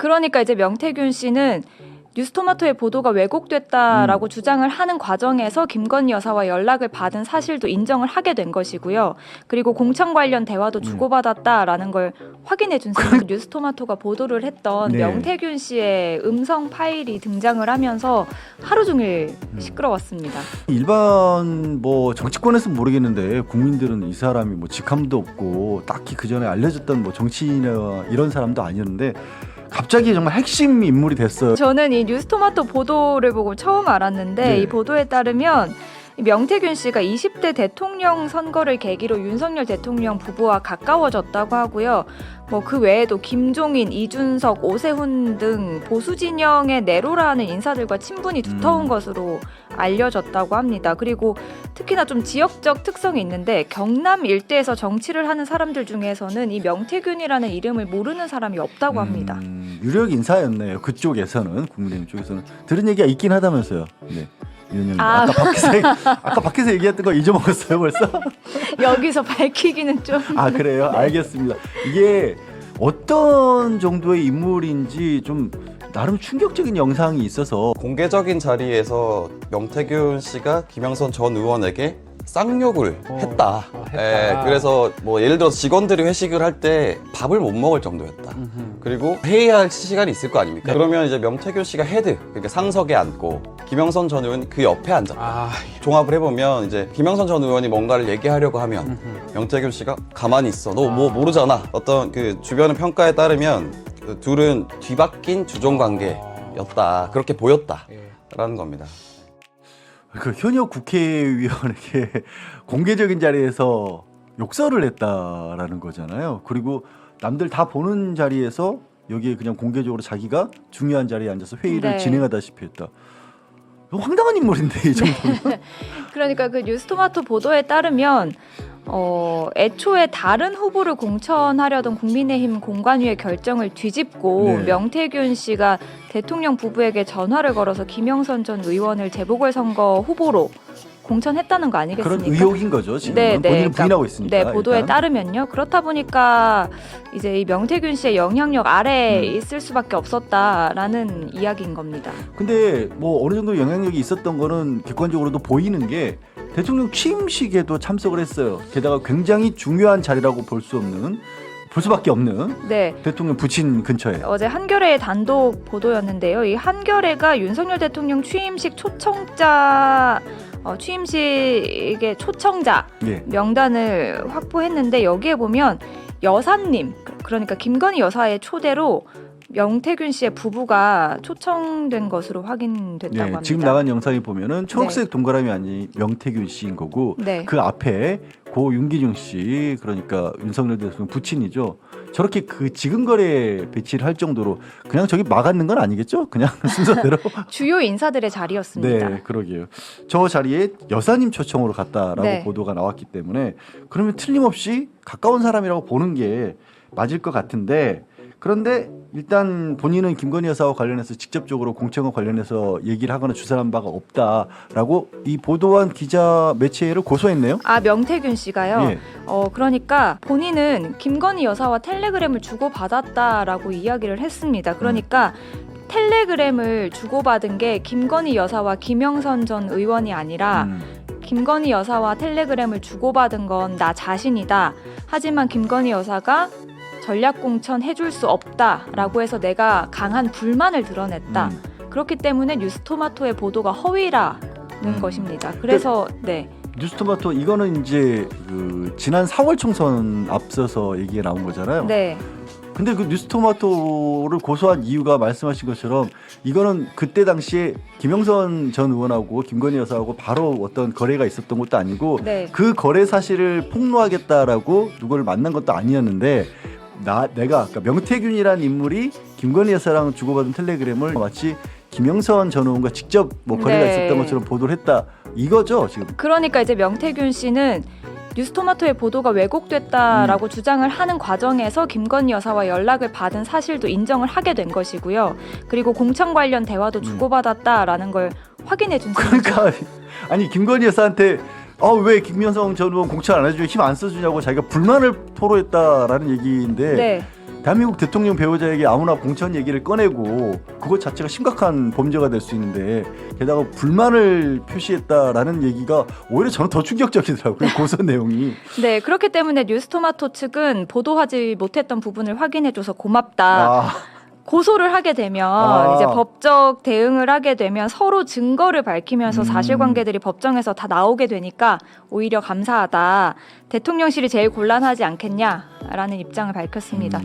그러니까 이제 명태균 씨는 뉴스토마토의 보도가 왜곡됐다라고 주장을 하는 과정에서 김건희 여사와 연락을 받은 사실도 인정을 하게 된 것이고요. 그리고 공천 관련 대화도 주고받았다라는 걸 확인해 준 셈으로 뉴스토마토가 보도를 했던 명태균 씨의 음성 파일이 등장을 하면서 하루 종일 시끄러웠습니다. 일반 뭐 정치권에서는 모르겠는데 국민들은 이 사람이 뭐 직함도 없고 딱히 그 전에 알려졌던 뭐 정치인이나 이런 사람도 아니었는데 갑자기 정말 핵심 인물이 됐어요. 저는 이 뉴스토마토 보도를 보고 처음 알았는데 이 보도에 따르면 명태균 씨가 20대 대통령 선거를 계기로 윤석열 대통령 부부와 가까워졌다고 하고요. 뭐 그 외에도 김종인, 이준석, 오세훈 등 보수 진영의 내로라는 인사들과 친분이 두터운 것으로 알려졌다고 합니다. 그리고 특히나 좀 지역적 특성이 있는데 경남 일대에서 정치를 하는 사람들 중에서는 이 명태균이라는 이름을 모르는 사람이 없다고 합니다. 유력 인사였네요. 그쪽에서는 국민의힘 쪽에서는 들은 얘기가 있긴 하다면서요. 네. 아까 밖에서 얘기했던 거 잊어먹었어요 벌써? 여기서 밝히기는 좀. 그래요? 알겠습니다. 이게 어떤 정도의 인물인지 좀 나름 충격적인 영상이 있어서 공개적인 자리에서 명태균 씨가 김영선 전 의원에게 쌍욕을 했다. 그래서 뭐 예를 들어서 직원들이 회식을 할 때 밥을 못 먹을 정도였다. 그리고 회의할 시간이 있을 거 아닙니까? 그러면 이제 명태균 씨가 헤드, 그러니까 상석에 앉고 김영선 전 의원이 그 옆에 앉았다. 종합을 해보면 이제 김영선 전 의원이 뭔가를 얘기하려고 하면 명태균 씨가 가만히 있어. 너 뭐 모르잖아. 어떤 그 주변의 평가에 따르면 그 둘은 뒤바뀐 주종 관계였다. 그렇게 보였다라는 겁니다. 그 현역 국회의원에게 공개적인 자리에서 욕설을 했다라는 거잖아요. 그리고 남들 다 보는 자리에서 여기에 그냥 공개적으로 자기가 중요한 자리에 앉아서 회의를 진행하다시피 했다. 황당한 인물인데 이 정도면. 그러니까 그 뉴스토마토 보도에 따르면 애초에 다른 후보를 공천하려던 국민의힘 공관위의 결정을 뒤집고 명태균 씨가 대통령 부부에게 전화를 걸어서 김영선 전 의원을 재보궐선거 후보로 공천했다는 거 아니겠습니까? 그런 의혹인 거죠. 지금 본인은 부인하고 있으니까. 네, 보도에 일단. 따르면요. 그렇다 보니까 이제 이 명태균 씨의 영향력 아래에 있을 수밖에 없었다라는 이야기인 겁니다. 근데 뭐 어느 정도 영향력이 있었던 거는 객관적으로도 보이는 게 대통령 취임식에도 참석을 했어요. 게다가 굉장히 중요한 자리라고 볼 수밖에 없는 대통령 부친 근처에. 어제 한겨레의 단독 보도였는데요. 이 한겨레가 윤석열 대통령 취임식 취임식의 초청자 명단을 확보했는데 여기에 보면 여사님, 그러니까 김건희 여사의 초대로 명태균 씨의 부부가 초청된 것으로 확인됐다고 합니다. 지금 나간 영상에 보면은 초록색 동그라미 아닌 명태균 씨인 거고 그 앞에 고 윤기중 씨, 그러니까 윤석열 대통령 부친이죠. 저렇게 그 지근거리에 배치를 할 정도로 그냥 저기 막았는 건 아니겠죠? 그냥 순서대로. 주요 인사들의 자리였습니다. 네, 그러게요. 저 자리에 여사님 초청으로 갔다라고 보도가 나왔기 때문에 그러면 틀림없이 가까운 사람이라고 보는 게 맞을 것 같은데, 그런데 일단 본인은 김건희 여사와 관련해서 직접적으로 공천과 관련해서 얘기를 하거나 주장한 바가 없다라고 이 보도한 기자 매체를 고소했네요. 명태균 씨가요. 그러니까 본인은 김건희 여사와 텔레그램을 주고받았다라고 이야기를 했습니다. 그러니까 텔레그램을 주고받은 게 김건희 여사와 김영선 전 의원이 아니라 김건희 여사와 텔레그램을 주고받은 건 나 자신이다. 하지만 김건희 여사가 전략공천 해줄 수 없다라고 해서 내가 강한 불만을 드러냈다. 그렇기 때문에 뉴스토마토의 보도가 허위라는 것입니다. 그래서 뉴스토마토 이거는 이제 그 지난 4월 총선 앞서서 얘기가 나온 거잖아요. 근데 그 뉴스토마토를 고소한 이유가 말씀하신 것처럼 이거는 그때 당시에 김영선 전 의원하고 김건희 여사하고 바로 어떤 거래가 있었던 것도 아니고 그 거래 사실을 폭로하겠다라고 누구를 만난 것도 아니었는데 내가 아까 명태균이라는 인물이 김건희 여사랑 주고받은 텔레그램을 마치 김영선 전 의원과 직접 뭐 거래가 있었던 것처럼 보도를 했다, 이거죠 지금. 그러니까 이제 명태균 씨는 뉴스토마토의 보도가 왜곡됐다라고 주장을 하는 과정에서 김건희 여사와 연락을 받은 사실도 인정을 하게 된 것이고요. 그리고 공천 관련 대화도 주고받았다라는 걸 확인해 준 셈이죠. 그러니까 아니 김건희 여사한테 왜 김영선 전 의원 공천 안 해주고 힘 안 써주냐고 자기가 불만을 토로했다라는 얘기인데 대한민국 대통령 배우자에게 아무나 공천 얘기를 꺼내고 그것 자체가 심각한 범죄가 될 수 있는데 게다가 불만을 표시했다라는 얘기가 오히려 저는 더 충격적이더라고요. 고소 내용이. 네, 그렇기 때문에 뉴스토마토 측은 보도하지 못했던 부분을 확인해줘서 고맙다. 아, 고소를 하게 되면 이제 법적 대응을 하게 되면 서로 증거를 밝히면서 사실관계들이 법정에서 다 나오게 되니까 오히려 감사하다. 대통령실이 제일 곤란하지 않겠냐라는 입장을 밝혔습니다.